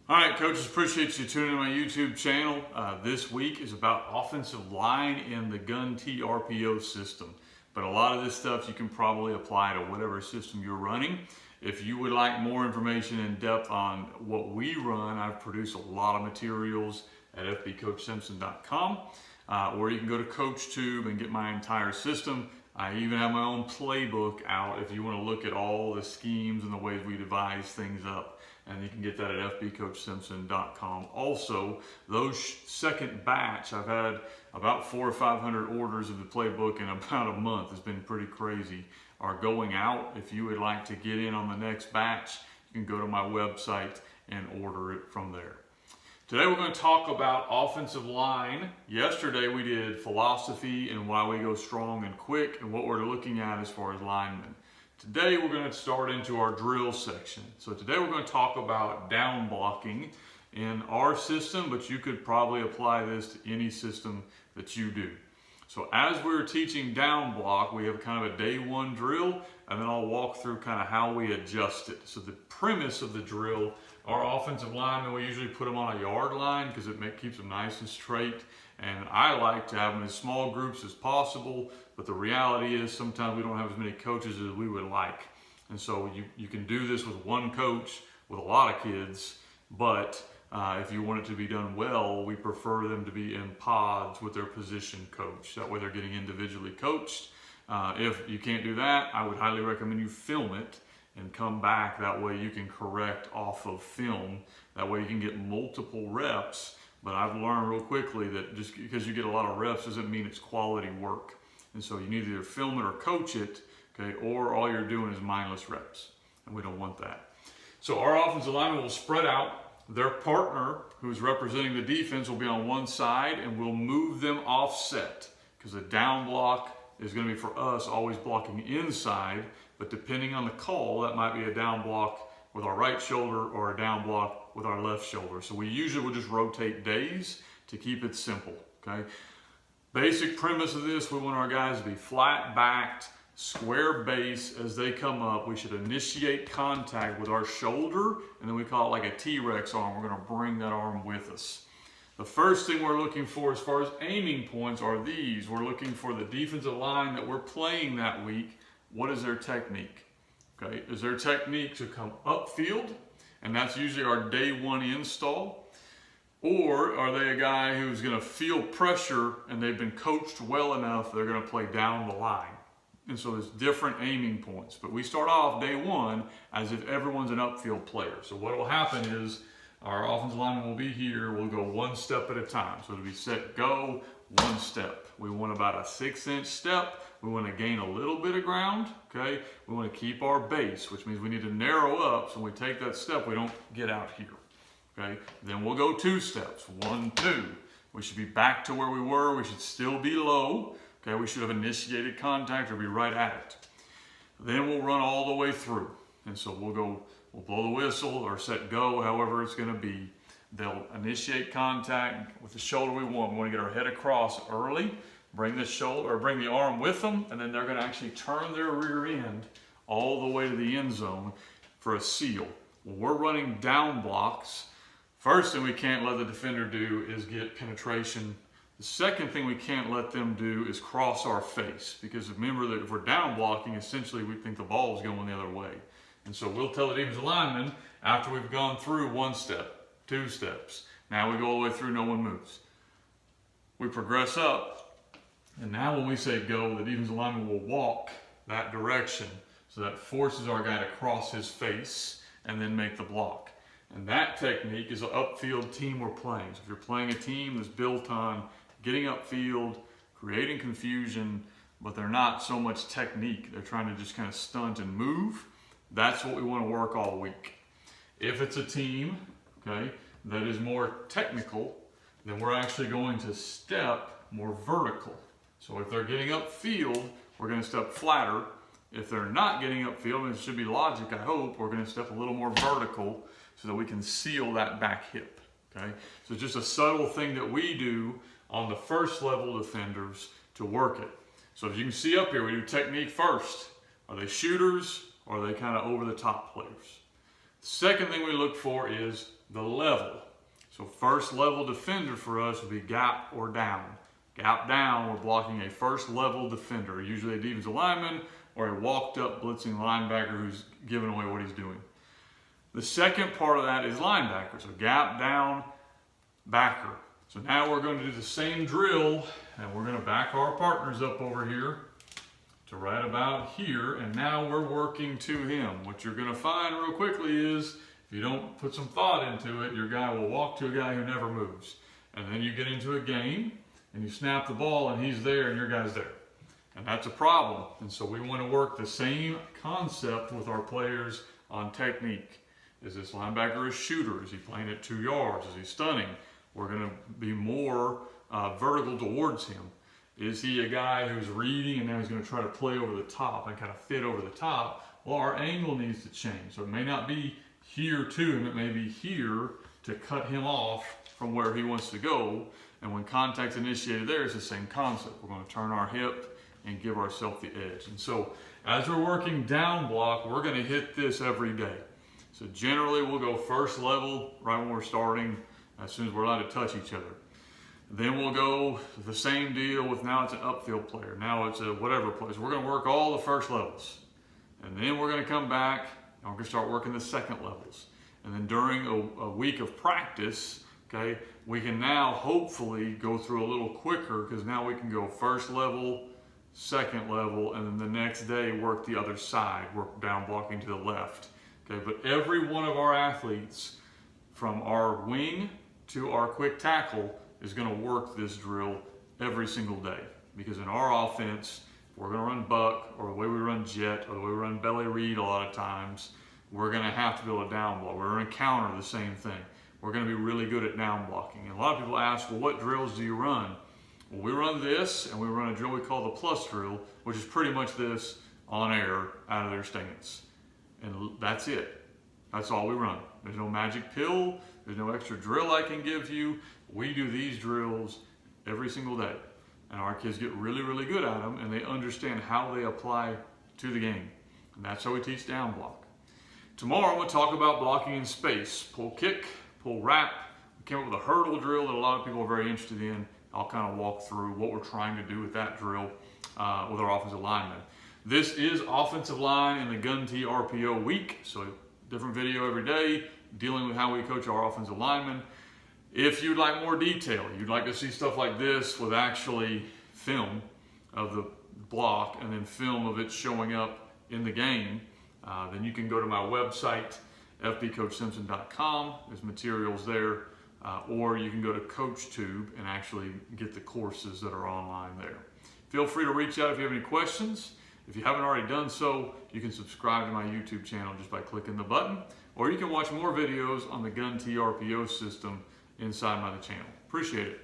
All right, coaches, appreciate you tuning in my YouTube channel. This week is about offensive line in the gun TRPO system. But a lot of this stuff you can probably apply to whatever system you're running. If you would like more information in depth on what we run, I've produced a lot of materials at fbcoachsimpson.com, or you can go to CoachTube and get my entire system. I even have my own playbook out if you want to look at all the schemes and the ways we devise things up. And you can get that at fbcoachsimpson.com. Also, those second batch, I've had about 400 or 500 orders of the playbook in about a month. It's been pretty crazy. Are going out. If you would like to get in on the next batch, you can go to my website and order it from there. Today we're going to talk about offensive line. Yesterday we did philosophy and why we go strong and quick and what we're looking at as far as linemen. Today we're going to start into our drill section. So today we're going to talk about down blocking in our system, but you could probably apply this to any system that you do. So as we're teaching down block, we have kind of a day one drill, and then I'll walk through kind of how we adjust it. So the premise of the drill, our offensive linemen, we usually put them on a yard line because it keeps them nice and straight. And I like to have them in as small groups as possible, but the reality is sometimes we don't have as many coaches as we would like. And so you can do this with one coach with a lot of kids, but if you want it to be done well, we prefer them to be in pods with their position coach. That way they're getting individually coached. If you can't do that, I would highly recommend you film it and come back. That way you can correct off of film. That way you can get multiple reps. But I've learned real quickly that just because you get a lot of reps doesn't mean it's quality work. And so you need to either film it or coach it, okay, or all you're doing is mindless reps. And we don't want that. So our offensive linemen will spread out. Their partner, who's representing the defense, will be on one side, and we'll move them offset because a down block is going to be for us always blocking inside, but depending on the call, that might be a down block with our right shoulder or a down block with our left shoulder. So we usually will just rotate days to keep it simple, okay? Basic premise of this, we want our guys to be flat backed, square base. As they come up, we should initiate contact with our shoulder, and then we call it like a T-Rex arm. We're going to bring that arm with us. The first thing we're looking for as far as aiming points are these. We're looking for the defensive line that we're playing that week. What is their technique? Okay, is their technique to come upfield, and that's usually our day one install? Or are they a guy who's going to feel pressure and they've been coached well enough they're going to play down the line? And so there's different aiming points. But we start off day one as if everyone's an upfield player. So what will happen is our offensive lineman will be here. We'll go one step at a time. So it'll be set, go, one step. We want about a 6-inch step. We want to gain a little bit of ground, okay? We want to keep our base, which means we need to narrow up. So when we take that step, we don't get out here, okay? Then we'll go 2 steps, 1, 2. We should be back to where we were. We should still be low. Okay, we should have initiated contact or be right at it. Then we'll run all the way through. And so we'll blow the whistle or set go, however it's going to be. They'll initiate contact with the shoulder we want. We want to get our head across early, bring the shoulder or bring the arm with them, and then they're going to actually turn their rear end all the way to the end zone for a seal. When we're running down blocks, first thing we can't let the defender do is get penetration. The second thing we can't let them do is cross our face, because remember that if we're down blocking, essentially we think the ball is going the other way. And so we'll tell the defensive lineman after we've gone through 1 step, 2 steps, now we go all the way through, no one moves. We progress up, and now when we say go, the defensive lineman will walk that direction. So that forces our guy to cross his face and then make the block. And that technique is an upfield team we're playing. So if you're playing a team that's built on getting upfield, creating confusion, but they're not so much technique. They're trying to just kind of stunt and move. That's what we want to work all week. If it's a team, okay, that is more technical, then we're actually going to step more vertical. So if they're getting upfield, we're going to step flatter. If they're not getting upfield, and it should be logic, I hope, we're going to step a little more vertical so that we can seal that back hip. Okay? So it's just a subtle thing that we do on the first level defenders to work it. So as you can see up here, we do technique first. Are they shooters or are they kind of over the top players? Second thing we look for is the level. So first level defender for us would be gap or down. Gap down, we're blocking a first level defender, usually a defensive lineman or a walked up blitzing linebacker who's giving away what he's doing. The second part of that is linebacker. So gap down, backer. So now we're going to do the same drill, and we're going to back our partners up over here to right about here, and now we're working to him. What you're going to find real quickly is if you don't put some thought into it, your guy will walk to a guy who never moves. And then you get into a game and you snap the ball and he's there and your guy's there. And that's a problem. And so we want to work the same concept with our players on technique. Is this linebacker a shooter? Is he playing at 2 yards? Is he stunning? We're going to be more vertical towards him. Is he a guy who's reading and now he's going to try to play over the top and kind of fit over the top? Well, our angle needs to change. So it may not be here to him, it may be here to cut him off from where he wants to go. And when contact's initiated there, it's the same concept. We're going to turn our hip and give ourselves the edge. And so as we're working down block, we're going to hit this every day. So generally we'll go first level right when we're starting, as soon as we're allowed to touch each other. Then we'll go the same deal with now it's an upfield player. Now it's a whatever player. So we're going to work all the first levels. And then we're going to come back and we're going to start working the second levels. And then during a week of practice, okay, we can now hopefully go through a little quicker because now we can go first level, second level, and then the next day work the other side, work down blocking to the left. Okay, but every one of our athletes from our wing to our quick tackle is going to work this drill every single day. Because in our offense, we're going to run buck, or the way we run jet, or the way we run belly read a lot of times, we're going to have to be able to down block. We're going to counter the same thing. We're going to be really good at down blocking. And a lot of people ask, well, what drills do you run? Well, we run this, and we run a drill we call the plus drill, which is pretty much this on air out of their stance. And that's it. That's all we run. There's no magic pill. There's no extra drill I can give you. We do these drills every single day. And our kids get really, really good at them, and they understand how they apply to the game. And that's how we teach down block. Tomorrow, I'm going to talk about blocking in space. Pull kick, pull wrap. We came up with a hurdle drill that a lot of people are very interested in. I'll kind of walk through what we're trying to do with that drill with our offensive linemen. This is offensive line in the Gun T RPO week. So different video every day dealing with how we coach our offensive linemen. If you'd like more detail, you'd like to see stuff like this with actually film of the block and then film of it showing up in the game, then you can go to my website, fbcoachsimpson.com. There's materials there. Or you can go to CoachTube and actually get the courses that are online there. Feel free to reach out if you have any questions. If you haven't already done so, you can subscribe to my YouTube channel just by clicking the button, or you can watch more videos on the Gun T RPO system inside my channel. Appreciate it.